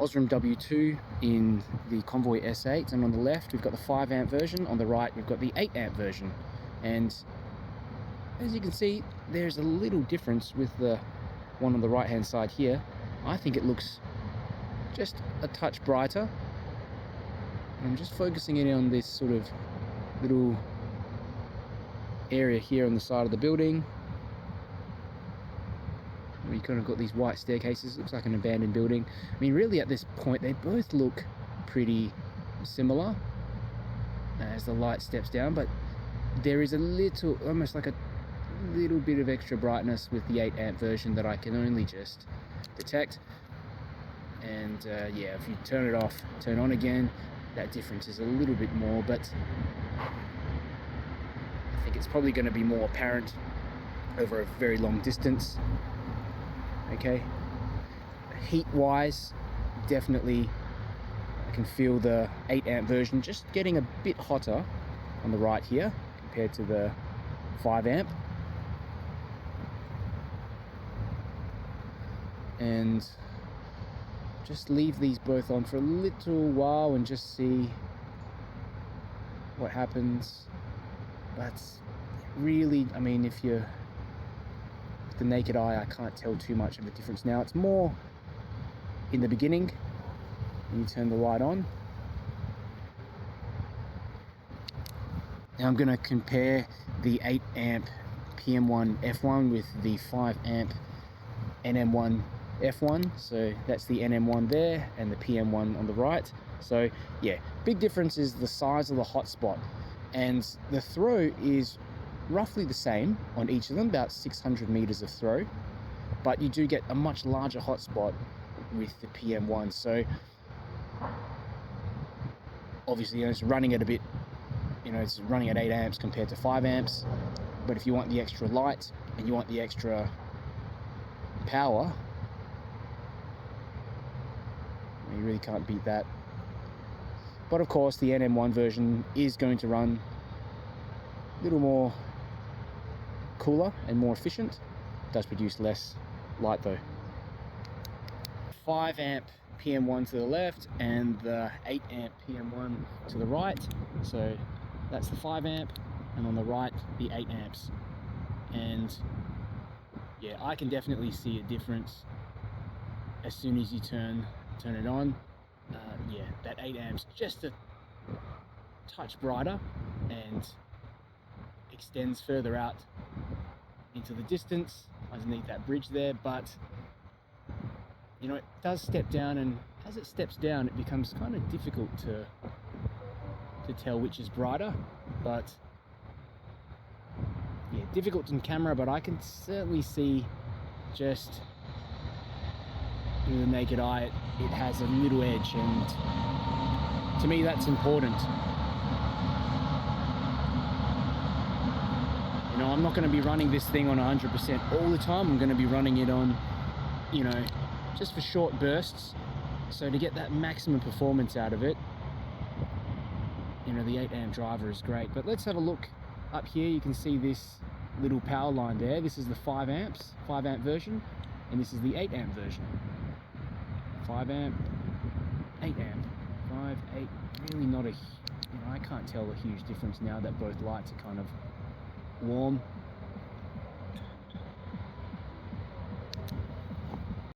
Osram W2 in the Convoy S8, and on the left we've got the 5 amp version, on the right we've got the 8 amp version. And as you can see, there's a little difference with the one on the right hand side here. I think it looks just a touch brighter. I'm just focusing in on this sort of little area here on the side of the building. You kind of got these white staircases. It looks like an abandoned building. I mean, really at this point they both look pretty similar as the light steps down, but there is a little, almost like a little bit of extra brightness with the 8 amp version that I can only just detect. And yeah, if you turn it off, turn on again, that difference is a little bit more, but I think it's probably going to be more apparent over a very long distance. Okay, heat wise, definitely I can feel the 8 amp version just getting a bit hotter on the right here compared to the 5 amp. And just leave these both on for a little while and just see what happens. But really, I mean, if you're with the naked eye, I can't tell too much of a difference now. It's more in the beginning when you turn the light on. Now I'm going to compare the 8 amp PM1F1 with the 5 amp NM1F1. So that's the NM1 there and the PM1 on the right. So yeah, big difference is the size of the hotspot, and the throw is roughly the same on each of them, about 600 meters of throw, but you do get a much larger hotspot with the PM1. So obviously, it's running at a bit, it's running at 8 amps compared to 5 amps, but if you want the extra light and you want the extra power, you really can't beat that. But of course, the NM1 version is going to run a little more cooler and more efficient. It does produce less light though. 5 amp PM1 to the left and the 8 amp PM1 to the right. So that's the 5 amp, and on the right the 8 amps. And yeah, I can definitely see a difference as soon as you turn it on. Yeah, that 8 amps just a touch brighter and extends further out into the distance underneath that bridge there, but it does step down, and as it steps down it becomes kind of difficult to tell which is brighter. But yeah, difficult in camera, but I can certainly see just with the naked eye it has a little edge, and to me that's important. I'm not going to be running this thing on 100% all the time. I'm going to be running it on, just for short bursts. So to get that maximum performance out of it, the 8 amp driver is great. But let's have a look up here. You can see this little power line there. This is the 5 amp version, and this is the 8 amp version. 5 amp, 8 amp, 5, 8, really not a, I can't tell a huge difference now that both lights are kind of warm.